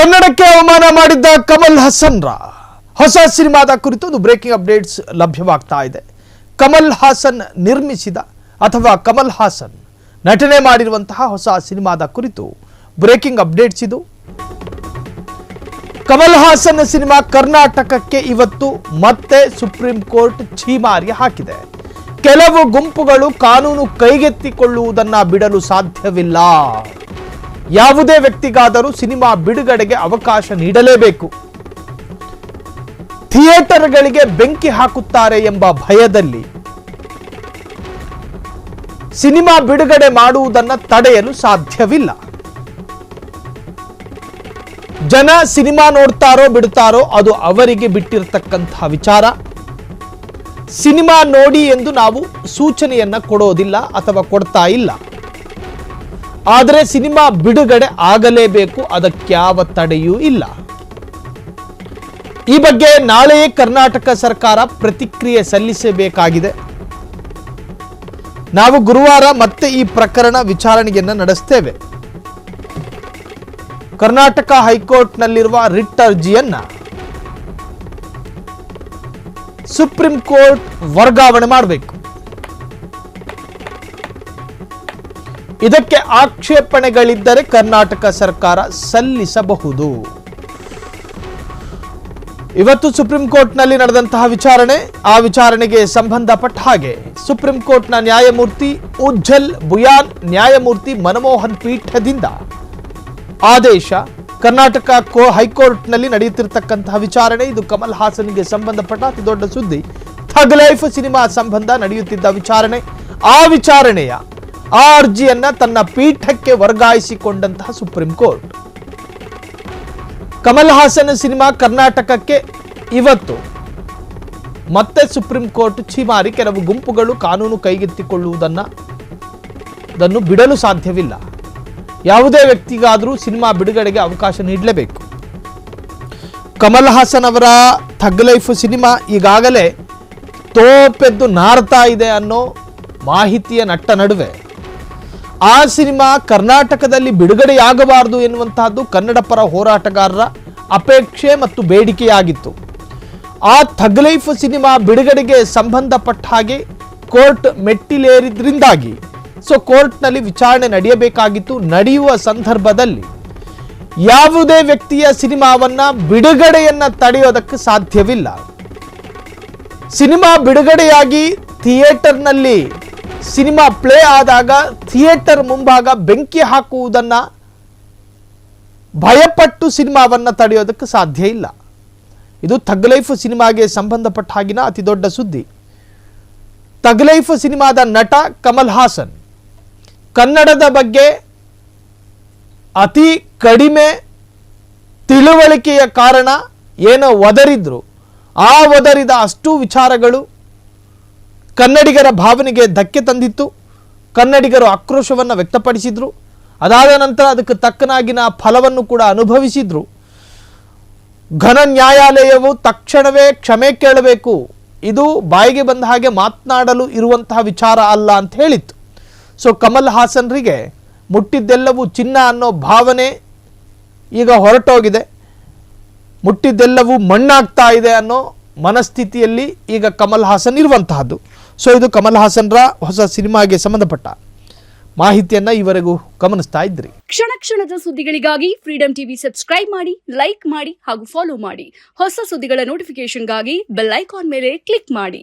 ಕನ್ನಡಕ್ಕೆ ಅವಮಾನ ಮಾಡಿದ್ದ ಕಮಲ್ ಹಾಸನ್ ಹೊಸ ಸಿನಿಮಾದ ಕುರಿತು ಒಂದು ಬ್ರೇಕಿಂಗ್ ಅಪ್ಡೇಟ್ಸ್ ಲಭ್ಯವಾಗ್ತಾ ಇದೆ. ಕಮಲ್ ಹಾಸನ್ ನಿರ್ಮಿಸಿದ ಅಥವಾ ಕಮಲ್ ಹಾಸನ್ ನಟನೆ ಮಾಡಿರುವಂತಹ ಹೊಸ ಸಿನಿಮಾದ ಕುರಿತು ಬ್ರೇಕಿಂಗ್ ಅಪ್ಡೇಟ್ಸ್ ಇದು. ಕಮಲ್ ಹಾಸನ್ ಸಿನಿಮಾ ಕರ್ನಾಟಕಕ್ಕೆ ಇವತ್ತು ಮತ್ತೆ ಸುಪ್ರೀಂ ಕೋರ್ಟ್ ಛೀಮಾರಿ ಹಾಕಿದೆ. ಕೆಲವು ಗುಂಪುಗಳು ಕಾನೂನು ಕೈಗೆತ್ತಿಕೊಳ್ಳುವುದನ್ನು ಬಿಡಲು ಸಾಧ್ಯವಿಲ್ಲ. ಯಾವುದೇ ವ್ಯಕ್ತಿಗಾದರೂ ಸಿನಿಮಾ ಬಿಡುಗಡೆಗೆ ಅವಕಾಶ ನೀಡಲೇಬೇಕು. ಥಿಯೇಟರ್ಗಳಿಗೆ ಬೆಂಕಿ ಹಾಕುತ್ತಾರೆ ಎಂಬ ಭಯದಲ್ಲಿ ಸಿನಿಮಾ ಬಿಡುಗಡೆ ಮಾಡುವುದನ್ನು ತಡೆಯಲು ಸಾಧ್ಯವಿಲ್ಲ. ಜನ ಸಿನಿಮಾ ನೋಡ್ತಾರೋ ಬಿಡುತ್ತಾರೋ ಅದು ಅವರಿಗೆ ಬಿಟ್ಟಿರತಕ್ಕಂತಹ ವಿಚಾರ. ಸಿನಿಮಾ ನೋಡಿ ಎಂದು ನಾವು ಸೂಚನೆಯನ್ನ ಕೊಡೋದಿಲ್ಲ ಅಥವಾ ಕೊಡ್ತಾ ಇಲ್ಲ. ಆದರೆ ಸಿನಿಮಾ ಬಿಡುಗಡೆ ಆಗಲೇಬೇಕು, ಅದಕ್ಕ್ಯಾವ ತಡೆಯೂ ಇಲ್ಲ. ಈ ಬಗ್ಗೆ ನಾಳೆಯೇ ಕರ್ನಾಟಕ ಸರ್ಕಾರ ಪ್ರತಿಕ್ರಿಯೆ ಸಲ್ಲಿಸಬೇಕಾಗಿದೆ. ನಾವು ಗುರುವಾರ ಮತ್ತೆ ಈ ಪ್ರಕರಣ ವಿಚಾರಣೆಯನ್ನು ನಡೆಸ್ತೇವೆ. ಕರ್ನಾಟಕ ಹೈಕೋರ್ಟ್ನಲ್ಲಿರುವ ರಿಟ್ ಅರ್ಜಿಯನ್ನ ಸುಪ್ರೀಂ ಕೋರ್ಟ್ ವರ್ಗಾವಣೆ ಮಾಡಬೇಕು. ಇದಕ್ಕೆ ಆಕ್ಷೇಪಣೆಗಳಿದ್ದರೆ ಕರ್ನಾಟಕ ಸರ್ಕಾರ ಸಲ್ಲಿಸಬಹುದು. ಇವತ್ತು ಸುಪ್ರೀಂ ಕೋರ್ಟ್ನಲ್ಲಿ ನಡೆದಂತಹ ವಿಚಾರಣೆ, ಆ ವಿಚಾರಣೆಗೆ ಸಂಬಂಧಪಟ್ಟ ಹಾಗೆ ಸುಪ್ರೀಂ ಕೋರ್ಟ್ನ ನ್ಯಾಯಮೂರ್ತಿ ಉಜ್ಜಲ್ ಬುಯಾನ್, ನ್ಯಾಯಮೂರ್ತಿ ಮನಮೋಹನ್ ಪೀಠದಿಂದ ಆದೇಶ. ಕರ್ನಾಟಕ ಹೈಕೋರ್ಟ್ನಲ್ಲಿ ನಡೆಯುತ್ತಿರತಕ್ಕಂತಹ ವಿಚಾರಣೆ ಇದು. ಕಮಲ್ ಹಾಸನ್ಗೆ ಸಂಬಂಧಪಟ್ಟ ಅತಿ ದೊಡ್ಡ ಸುದ್ದಿ. ಥಗ್ ಲೈಫ್ ಸಿನಿಮಾ ಸಂಬಂಧ ನಡೆಯುತ್ತಿದ್ದ ವಿಚಾರಣೆ, ಆ ವಿಚಾರಣೆಯ ಆ ಅರ್ಜಿಯನ್ನ ತನ್ನ ಪೀಠಕ್ಕೆ ವರ್ಗಾಯಿಸಿಕೊಂಡಂತಹ supreme court. Kamal Haasan cinema ಕರ್ನಾಟಕಕ್ಕೆ ಇವತ್ತು ಮತ್ತೆ ಸುಪ್ರೀಂ ಕೋರ್ಟ್ ಛೀಮಾರಿ. ಕೆಲವು ಗುಂಪುಗಳು ಕಾನೂನು ಕೈಗೆತ್ತಿಕೊಳ್ಳುವುದನ್ನು ಬಿಡಲು ಸಾಧ್ಯವಿಲ್ಲ. ಯಾವುದೇ ವ್ಯಕ್ತಿಗಾದರೂ ಸಿನಿಮಾ ಬಿಡುಗಡೆಗೆ ಅವಕಾಶ ನೀಡಲೇಬೇಕು. ಕಮಲ್ ಹಾಸನ್ ಅವರ ಥಗ್ ಲೈಫ್ ಸಿನಿಮಾ ಈಗಾಗಲೇ ತೋಪೆದ್ದು ನಾರ್ತಾ ಇದೆ ಅನ್ನೋ ಮಾಹಿತಿಯ ನಟ್ಟ ನಡುವೆ ಆ ಸಿನಿಮಾ ಕರ್ನಾಟಕದಲ್ಲಿ ಬಿಡುಗಡೆಯಾಗಬಾರದು ಎನ್ನುವಂತಹದ್ದು ಕನ್ನಡ ಪರ ಹೋರಾಟಗಾರರ ಅಪೇಕ್ಷೆ ಮತ್ತು ಬೇಡಿಕೆಯಾಗಿತ್ತು. ಆ ಥಗ್ ಲೈಫ್ ಸಿನಿಮಾ ಬಿಡುಗಡೆಗೆ ಸಂಬಂಧಪಟ್ಟ ಹಾಗೆ ಕೋರ್ಟ್ ಮೆಟ್ಟಿಲೇರಿದ್ರಿಂದಾಗಿ ಕೋರ್ಟ್ನಲ್ಲಿ ವಿಚಾರಣೆ ನಡೆಯಬೇಕಾಗಿತ್ತು. ನಡೆಯುವ ಸಂದರ್ಭದಲ್ಲಿ ಯಾವುದೇ ವ್ಯಕ್ತಿಯ ಸಿನಿಮಾವನ್ನ ಬಿಡುಗಡೆಯನ್ನ ತಡೆಯೋದಕ್ಕೆ ಸಾಧ್ಯವಿಲ್ಲ. ಸಿನಿಮಾ ಬಿಡುಗಡೆಯಾಗಿ ಥಿಯೇಟರ್ನಲ್ಲಿ ಸಿನಿಮಾ ಪ್ಲೇ ಆದಾಗ ಥಿಯೇಟರ್ ಮುಂಭಾಗ ಬೆಂಕಿ ಹಾಕುವುದನ್ನ ಭಯಪಟ್ಟು ಸಿನಿಮಾವನ್ನ ತಡೆಯೋದಕ್ಕೆ ಸಾಧ್ಯ ಇಲ್ಲ. ಇದು ಥಗ್ ಲೈಫ್ ಸಿನಿಮಾಗೆ ಸಂಬಂಧಪಟ್ಟ ಹಾಗಿನ ಅತಿ ದೊಡ್ಡ ಸುದ್ದಿ. ಥಗ್ ಲೈಫ್ ಸಿನಿಮಾದ ನಟ ಕಮಲ್ ಹಾಸನ್ ಕನ್ನಡದ ಬಗ್ಗೆ ಅತಿ ಕಡಿಮೆ ತಿಳುವಳಿಕೆಯ ಕಾರಣ ಏನೋ ಒದರಿದ್ರು. ಆ ಒದರಿದ ಅಷ್ಟು ವಿಚಾರಗಳು ಕನ್ನಡಿಗರ ಭಾವನೆಗೆ ಧಕ್ಕೆ ತಂದಿತ್ತು. ಕನ್ನಡಿಗರು ಆಕ್ರೋಶವನ್ನು ವ್ಯಕ್ತಪಡಿಸಿದ್ರು. ಅದಾದ ನಂತರ ಅದಕ್ಕೆ ತಕ್ಕನಾಗಿನ ಫಲವನ್ನು ಕೂಡ ಅನುಭವಿಸಿದ್ರು. ಘನ ನ್ಯಾಯಾಲಯವು ತಕ್ಷಣವೇ ಕ್ಷಮೆ ಕೇಳಬೇಕು, ಇದು ಬಾಯಿಗೆ ಬಂದ ಹಾಗೆ ಮಾತನಾಡಲು ಇರುವಂತಹ ವಿಚಾರ ಅಲ್ಲ ಅಂತ ಹೇಳಿತ್ತು. ಕಮಲ್ ಹಾಸನ್ರಿಗೆ ಮುಟ್ಟಿದ್ದೆಲ್ಲವೂ ಚಿನ್ನ ಅನ್ನೋ ಭಾವನೆ ಈಗ ಹೊರಟೋಗಿದೆ. ಮುಟ್ಟಿದ್ದೆಲ್ಲವೂ ಮಣ್ಣಾಗ್ತಾ ಇದೆ ಅನ್ನೋ ಮನಸ್ಥಿತಿಯಲ್ಲಿ ಈಗ ಕಮಲ್ ಹಾಸನ್ ಇರುವಂತಹದ್ದು. ಇದು ಕಮಲ್ ಹಾಸನ್ರ ಹೊಸ ಸಿನಿಮಾಗೆ ಸಂಬಂಧಪಟ್ಟ ಮಾಹಿತಿಯನ್ನ ಇವರೆಗೂ ಗಮನಿಸ್ತಾ ಇದ್ರಿ. ಕ್ಷಣ ಕ್ಷಣದ ಸುದ್ದಿಗಳಿಗಾಗಿ ಫ್ರೀಡಂ ಟಿವಿ ಸಬ್ಸ್ಕ್ರೈಬ್ ಮಾಡಿ, ಲೈಕ್ ಮಾಡಿ ಹಾಗೂ ಫಾಲೋ ಮಾಡಿ. ಹೊಸ ಸುದ್ದಿಗಳ ನೋಟಿಫಿಕೇಶನ್ಗಾಗಿ ಬೆಲ್ ಐಕಾನ್ ಮೇಲೆ ಕ್ಲಿಕ್ ಮಾಡಿ.